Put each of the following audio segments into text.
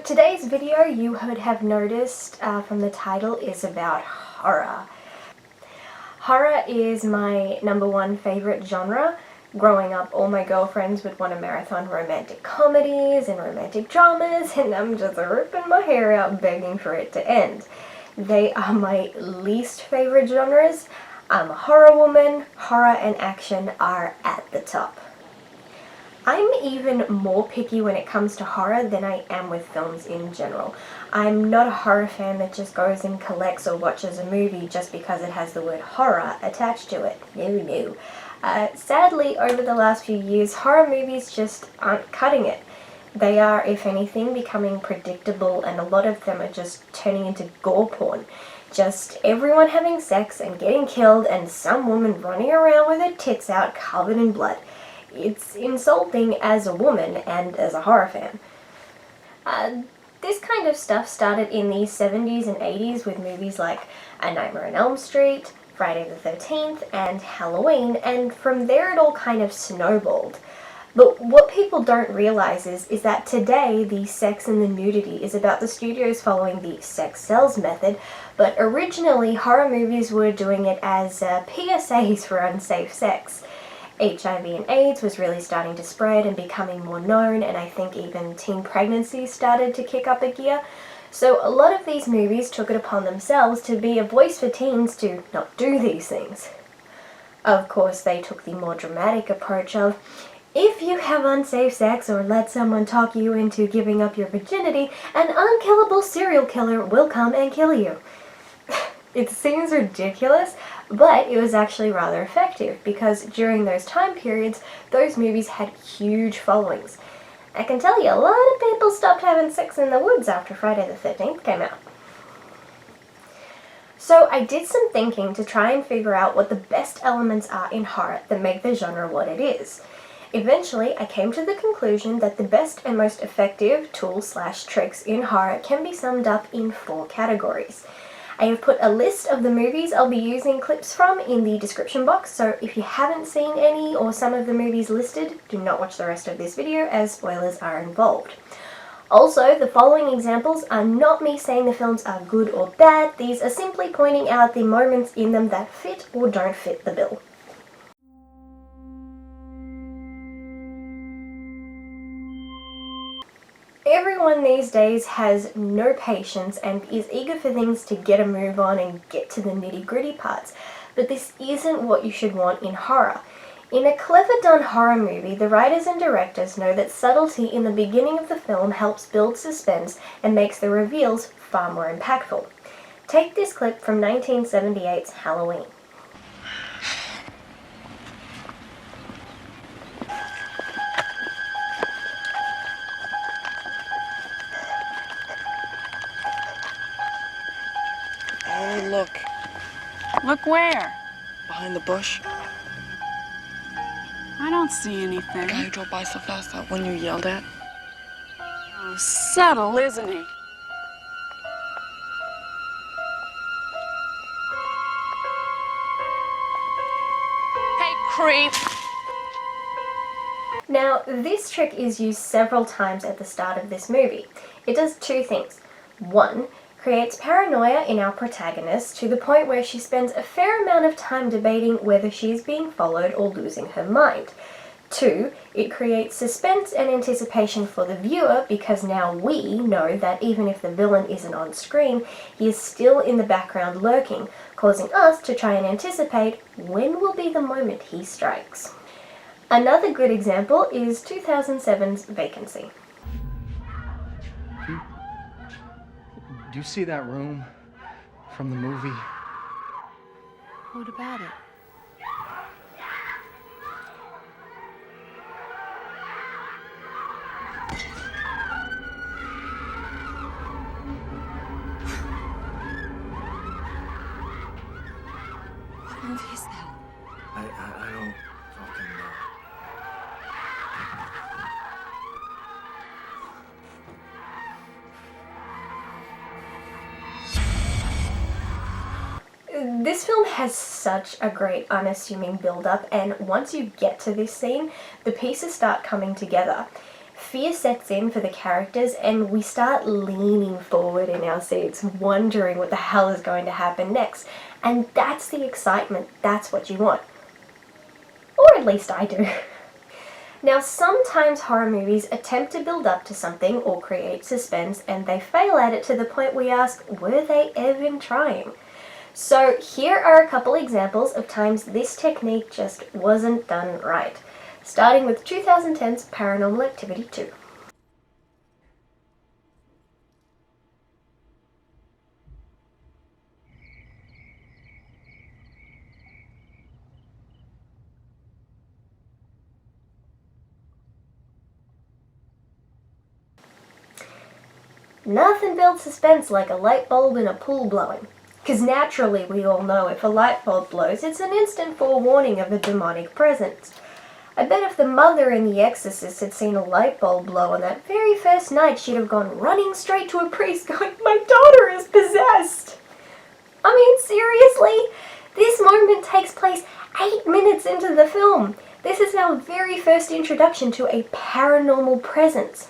today's video, you would have noticed from the title, is about horror. Horror is my #1 favorite genre. Growing up, all my girlfriends would want to marathon romantic comedies and romantic dramas, and I'm just ripping my hair out begging for it to end. They are my least favorite genres. I'm a horror woman. Horror and action are at the top. I'm even more picky when it comes to horror than I am with films in general. I'm not a horror fan that just goes and collects or watches a movie just because it has the word horror attached to it. No. Sadly, over the last few years, horror movies just aren't cutting it. They are, if anything, becoming predictable, and a lot of them are just turning into gore porn. Just everyone having sex and getting killed, and some woman running around with her tits out covered in blood. It's insulting as a woman and as a horror fan. This kind of stuff started in the 70s and 80s with movies like A Nightmare on Elm Street, Friday the 13th, and Halloween, and from there it all kind of snowballed. But what people don't realize is that today the sex and the nudity is about the studios following the sex sells method, but originally horror movies were doing it as PSAs for unsafe sex. HIV and AIDS was really starting to spread and becoming more known, and I think even teen pregnancy started to kick up a gear. So a lot of these movies took it upon themselves to be a voice for teens to not do these things. Of course, they took the more dramatic approach of, if you have unsafe sex or let someone talk you into giving up your virginity, an unkillable serial killer will come and kill you. It seems ridiculous, but it was actually rather effective because during those time periods, those movies had huge followings. I can tell you, a lot of people stopped having sex in the woods after Friday the 13th came out. So I did some thinking to try and figure out what the best elements are in horror that make the genre what it is. Eventually, I came to the conclusion that the best and most effective tools/tricks in horror can be summed up in 4 categories. I have put a list of the movies I'll be using clips from in the description box, so if you haven't seen any or some of the movies listed, do not watch the rest of this video as spoilers are involved. Also, the following examples are not me saying the films are good or bad, these are simply pointing out the moments in them that fit or don't fit the bill. Everyone these days has no patience and is eager for things to get a move on and get to the nitty-gritty parts, but this isn't what you should want in horror. In a clever done horror movie, the writers and directors know that subtlety in the beginning of the film helps build suspense and makes the reveals far more impactful. Take this clip from 1978's Halloween. Oh, look. Look where? Behind the bush. I don't see anything. The guy who drove by so fast, that one you yelled at. Oh, subtle, isn't he? Hey, creep! Now, this trick is used several times at the start of this movie. It does 2 things. 1, creates paranoia in our protagonist to the point where she spends a fair amount of time debating whether she is being followed or losing her mind. 2, it creates suspense and anticipation for the viewer because now we know that even if the villain isn't on screen, he is still in the background lurking, causing us to try and anticipate when will be the moment he strikes. Another good example is 2007's Vacancy. Do you see that room from the movie? What about it? What movie is that? I don't fucking know. This film has such a great unassuming build-up, and once you get to this scene, the pieces start coming together. Fear sets in for the characters and we start leaning forward in our seats, wondering what the hell is going to happen next. And that's the excitement, that's what you want. Or at least I do. Now, sometimes horror movies attempt to build up to something or create suspense and they fail at it to the point we ask, were they even trying? So here are a couple examples of times this technique just wasn't done right. Starting with 2010's Paranormal Activity 2. Nothing builds suspense like a light bulb in a pool blowing. Because naturally we all know if a light bulb blows, it's an instant forewarning of a demonic presence. I bet if the mother in The Exorcist had seen a light bulb blow on that very first night, she'd have gone running straight to a priest going, "My daughter is possessed!" I mean, seriously? This moment takes place 8 minutes into the film. This is our very first introduction to a paranormal presence.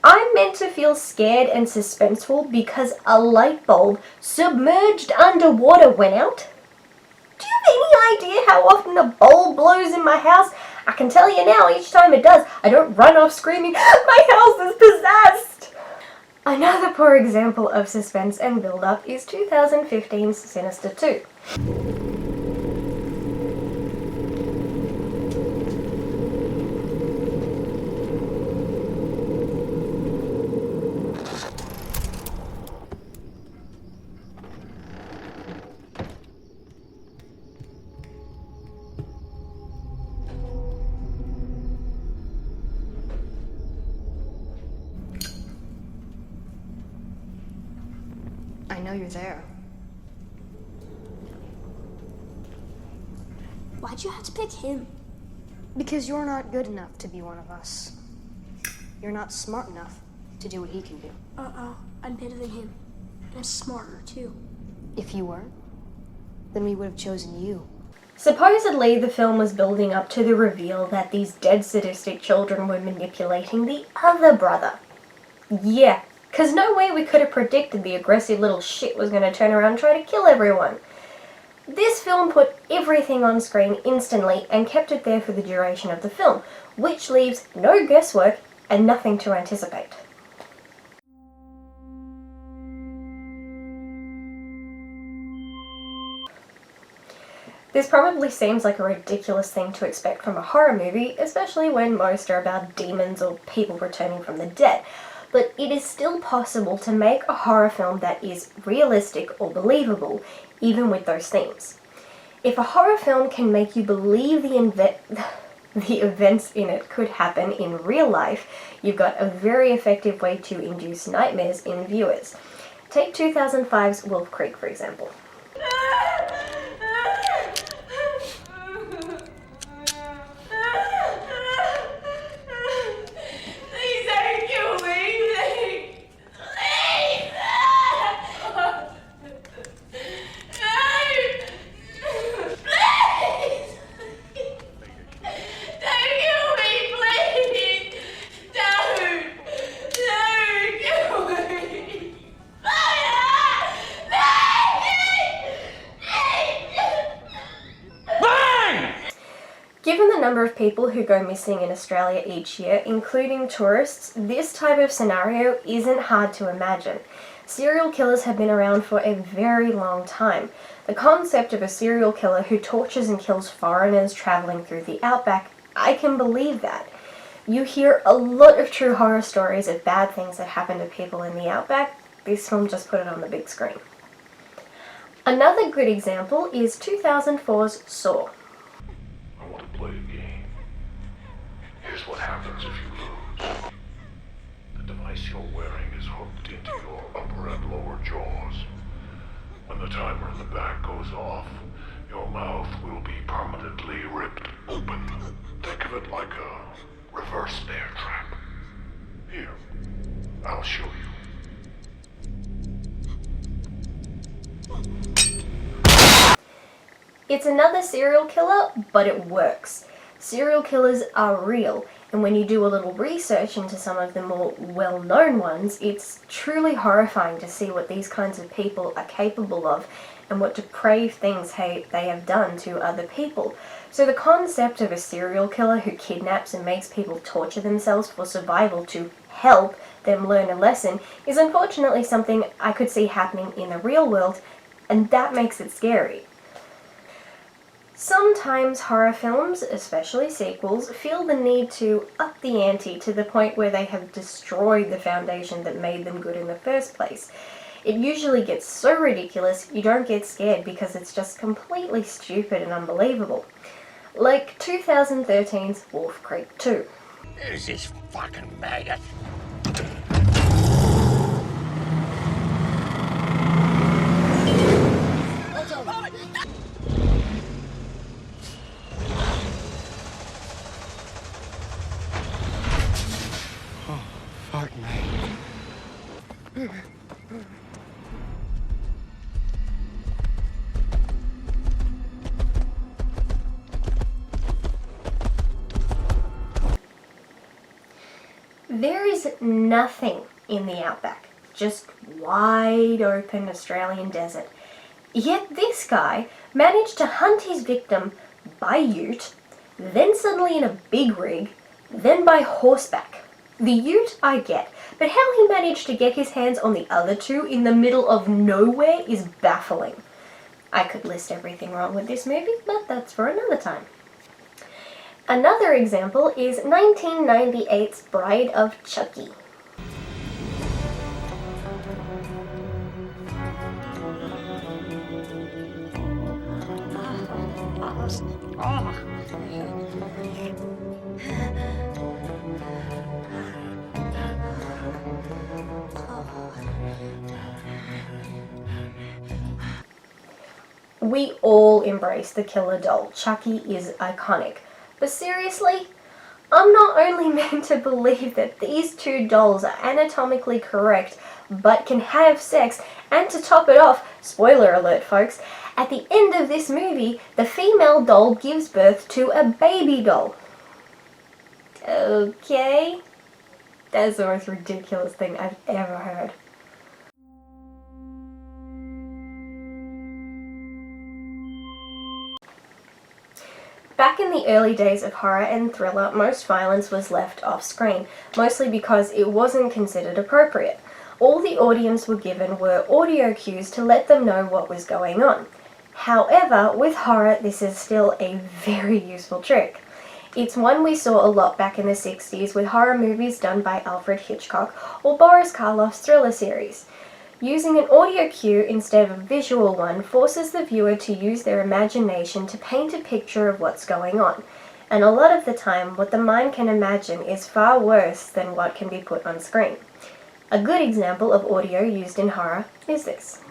I'm meant to feel scared and suspenseful because a light bulb submerged underwater went out? Do you have any idea how often a bulb blows in my house? I can tell you now, each time it does, I don't run off screaming, "My house is possessed!" Another poor example of suspense and build-up is 2015's Sinister 2. I know you're there. Why'd you have to pick him? Because you're not good enough to be one of us. You're not smart enough to do what he can do. Uh-oh, I'm better than him. And I'm smarter, too. If you weren't, then we would have chosen you. Supposedly, the film was building up to the reveal that these dead sadistic children were manipulating the other brother. Yeah, because no way we could have predicted the aggressive little shit was going to turn around and try to kill everyone. This film put everything on screen instantly and kept it there for the duration of the film, which leaves no guesswork and nothing to anticipate. This probably seems like a ridiculous thing to expect from a horror movie, especially when most are about demons or people returning from the dead. But it is still possible to make a horror film that is realistic or believable, even with those themes. If a horror film can make you believe the events in it could happen in real life, you've got a very effective way to induce nightmares in viewers. Take 2005's Wolf Creek, for example. Given the number of people who go missing in Australia each year, including tourists, this type of scenario isn't hard to imagine. Serial killers have been around for a very long time. The concept of a serial killer who tortures and kills foreigners travelling through the outback, I can believe that. You hear a lot of true horror stories of bad things that happen to people in the outback. This film just put it on the big screen. Another good example is 2004's Saw. I want to play a game. Here's what happens if you lose. The device you're wearing is hooked into your upper and lower jaws. When the timer in the back goes off, your mouth will be permanently ripped open. Think of it like a reverse bear trap. Here, I'll show you. It's another serial killer, but it works. Serial killers are real, And when you do a little research into some of the more well-known ones, it's truly horrifying to see what these kinds of people are capable of and what depraved things they have done to other people. So the concept of a serial killer who kidnaps and makes people torture themselves for survival to help them learn a lesson is unfortunately something I could see happening in the real world, and that makes it scary. Sometimes horror films, especially sequels, feel the need to up the ante to the point where they have destroyed the foundation that made them good in the first place. It usually gets so ridiculous you don't get scared because it's just completely stupid and unbelievable. Like 2013's Wolf Creek 2. Who's this fucking maggot? Fuck me. There is nothing in the outback, just wide open Australian desert. Yet this guy managed to hunt his victim by ute, then suddenly in a big rig, then by horseback. The ute I get, but how he managed to get his hands on the other two in the middle of nowhere is baffling. I could list everything wrong with this movie, but that's for another time. Another example is 1998's Bride of Chucky. We all embrace the killer doll. Chucky is iconic. But seriously, I'm not only meant to believe that these two dolls are anatomically correct but can have sex, and to top it off, spoiler alert folks, at the end of this movie, the female doll gives birth to a baby doll. Okay? That's the most ridiculous thing I've ever heard. Back in the early days of horror and thriller, most violence was left off screen, mostly because it wasn't considered appropriate. All the audience were given were audio cues to let them know what was going on. However, with horror, this is still a very useful trick. It's one we saw a lot back in the 60s with horror movies done by Alfred Hitchcock or Boris Karloff's thriller series. Using an audio cue instead of a visual one forces the viewer to use their imagination to paint a picture of what's going on. And a lot of the time, what the mind can imagine is far worse than what can be put on screen. A good example of audio used in horror is this.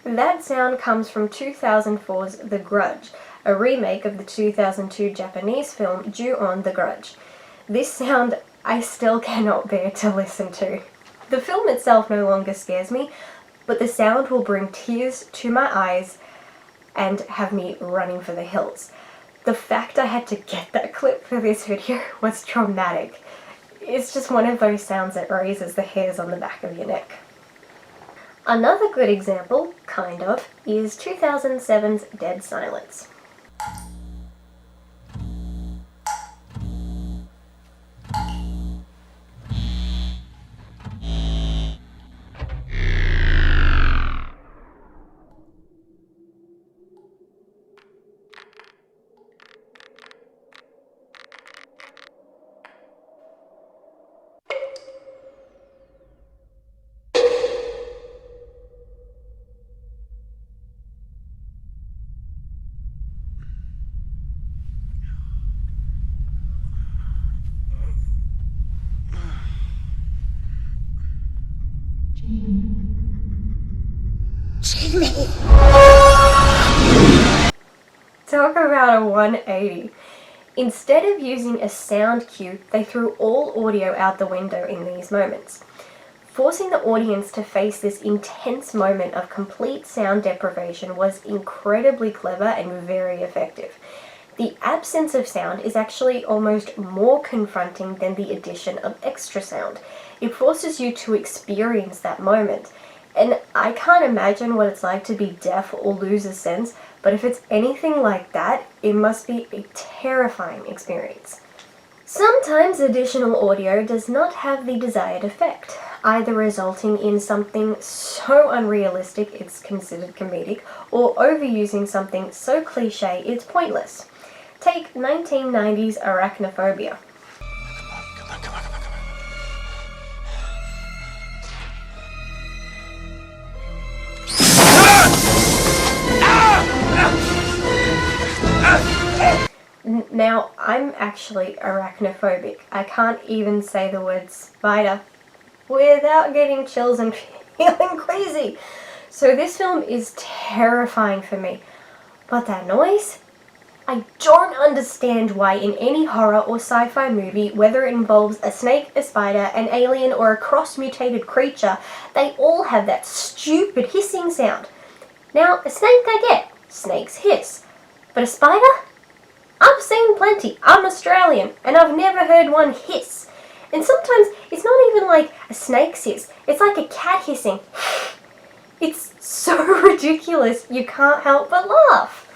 That sound comes from 2004's The Grudge, a remake of the 2002 Japanese film Ju-on the Grudge. This sound I still cannot bear to listen to. The film itself no longer scares me, but the sound will bring tears to my eyes and have me running for the hills. The fact I had to get that clip for this video was traumatic. It's just one of those sounds that raises the hairs on the back of your neck. Another good example, kind of, is 2007's Dead Silence. Talk about a 180. Instead of using a sound cue, they threw all audio out the window in these moments. Forcing the audience to face this intense moment of complete sound deprivation was incredibly clever and very effective. The absence of sound is actually almost more confronting than the addition of extra sound. It forces you to experience that moment. And I can't imagine what it's like to be deaf or lose a sense, but if it's anything like that, it must be a terrifying experience. Sometimes additional audio does not have the desired effect, either resulting in something so unrealistic it's considered comedic, or overusing something so cliche it's pointless. Take 1990's Arachnophobia. Come on. Now, I'm actually arachnophobic. I can't even say the word spider without getting chills and feeling queasy. So this film is terrifying for me. But that noise? I don't understand why in any horror or sci-fi movie, whether it involves a snake, a spider, an alien, or a cross-mutated creature, they all have that stupid hissing sound. Now, a snake I get. Snakes hiss. But a spider? I've seen plenty. I'm Australian, and I've never heard one hiss. And sometimes it's not even like a snake's hiss. It's like a cat hissing. It's so ridiculous, you can't help but laugh.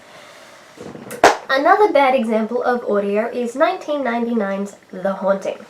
Another bad example of audio is 1999's The Haunting.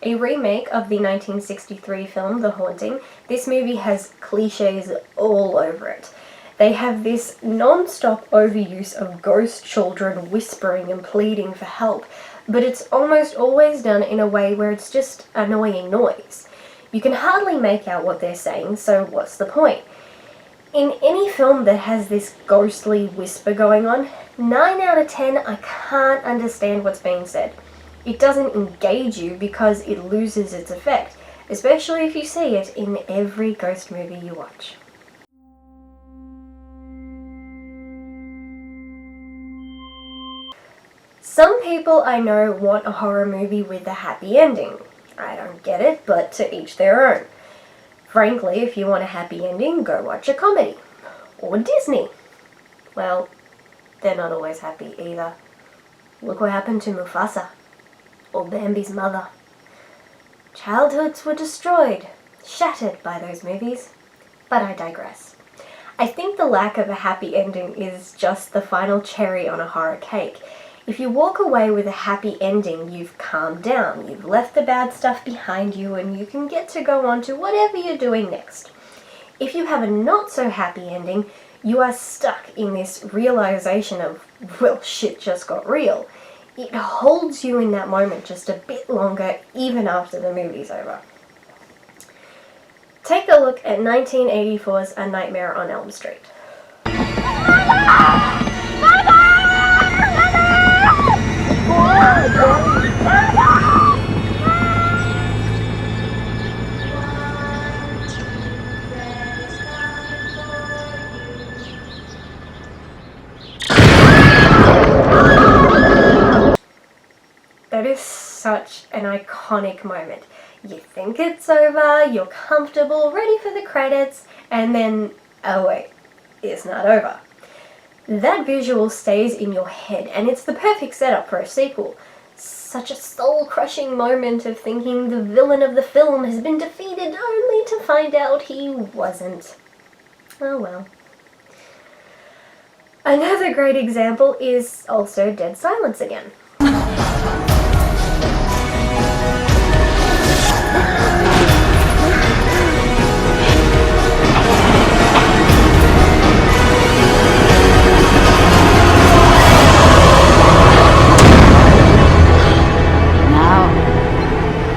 A remake of the 1963 film The Haunting, this movie has cliches all over it. They have this non-stop overuse of ghost children whispering and pleading for help, but it's almost always done in a way where it's just annoying noise. You can hardly make out what they're saying, so what's the point? In any film that has this ghostly whisper going on, 9 out of 10 I can't understand what's being said. It doesn't engage you because it loses its effect, especially if you see it in every ghost movie you watch. Some people I know want a horror movie with a happy ending. I don't get it, but to each their own. Frankly, if you want a happy ending, go watch a comedy. Or Disney. Well, they're not always happy either. Look what happened to Mufasa. Or Bambi's mother. Childhoods were destroyed, shattered by those movies. But I digress. I think the lack of a happy ending is just the final cherry on a horror cake. If you walk away with a happy ending, you've calmed down, you've left the bad stuff behind you, and you can get to go on to whatever you're doing next. If you have a not so happy ending, you are stuck in this realization of, well, shit just got real. It holds you in that moment just a bit longer, even after the movie's over. Take a look at 1984's A Nightmare on Elm Street. That is such an iconic moment. You think it's over, you're comfortable, ready for the credits, and then, oh wait, it's not over. That visual stays in your head, and it's the perfect setup for a sequel. Such a soul-crushing moment of thinking the villain of the film has been defeated only to find out he wasn't. Oh well. Another great example is also Dead Silence again.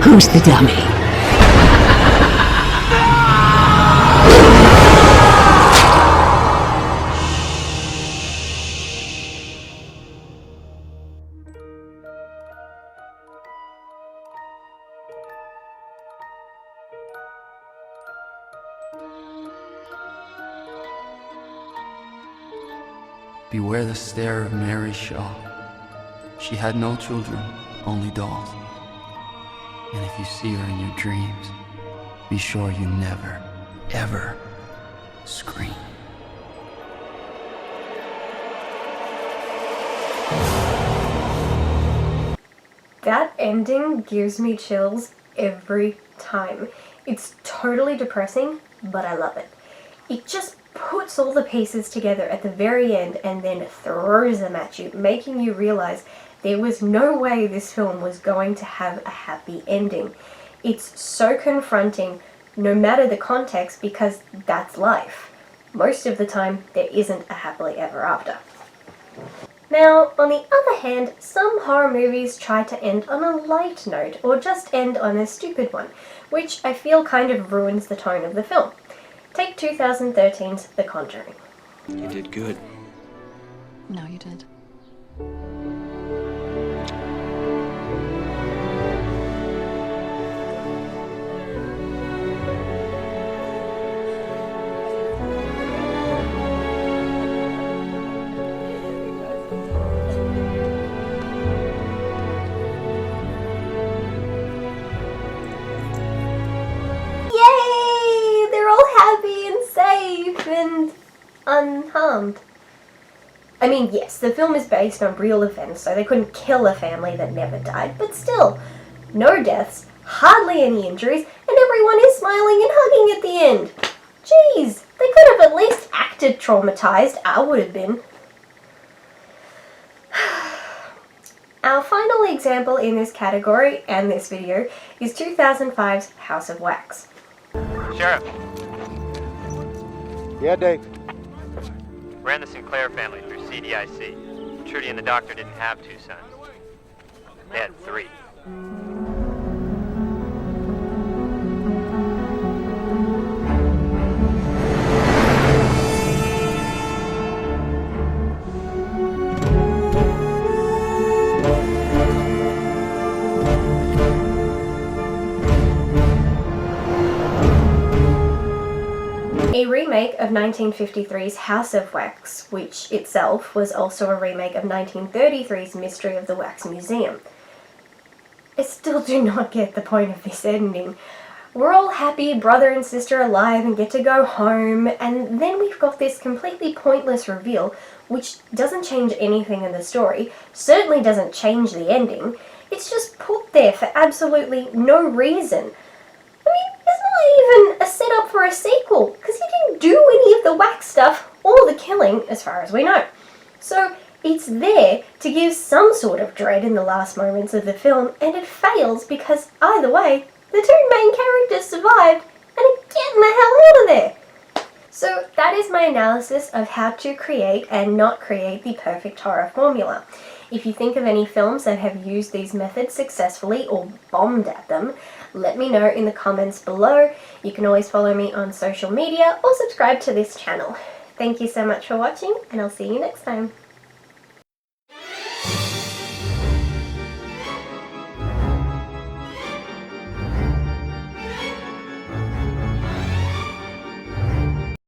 Who's the dummy? Beware the stare of Mary Shaw. She had no children, only dolls. And if you see her in your dreams, be sure you never, ever scream. That ending gives me chills every time. It's totally depressing, but I love it. It just puts all the pieces together at the very end and then throws them at you, making you realize there was no way this film was going to have a happy ending. It's so confronting, no matter the context, because that's life. Most of the time, there isn't a happily ever after. Now, on the other hand, some horror movies try to end on a light note or just end on a stupid one, which I feel kind of ruins the tone of the film. Take 2013's The Conjuring. You did good. No, you did. Yay! They're all happy and safe and unharmed. I mean, yes, the film is based on real events, so they couldn't kill a family that never died, but still, no deaths, hardly any injuries, and everyone is smiling and hugging at the end. Jeez, they could have at least acted traumatized. I would have been. Our final example in this category and this video is 2005's House of Wax. Sheriff, Yeah, Dave. ran the Sinclair family through CDIC. Trudy and the doctor didn't have two sons. They had three. A remake of 1953's House of Wax, which itself was also a remake of 1933's Mystery of the Wax Museum. I still do not get the point of this ending. We're all happy, brother and sister alive, and get to go home, and then we've got this completely pointless reveal, which doesn't change anything in the story, certainly doesn't change the ending. It's just put there for absolutely no reason. I mean, it's not even a setup for a sequel, because he didn't do any of the wax stuff or the killing, as far as we know. So it's there to give some sort of dread in the last moments of the film, and it fails because either way, the two main characters survived and are getting the hell out of there. So that is my analysis of how to create and not create the perfect horror formula. If you think of any films that have used these methods successfully or bombed at them, let me know in the comments below. You can always follow me on social media or subscribe to this channel. Thank you so much for watching, and I'll see you next time.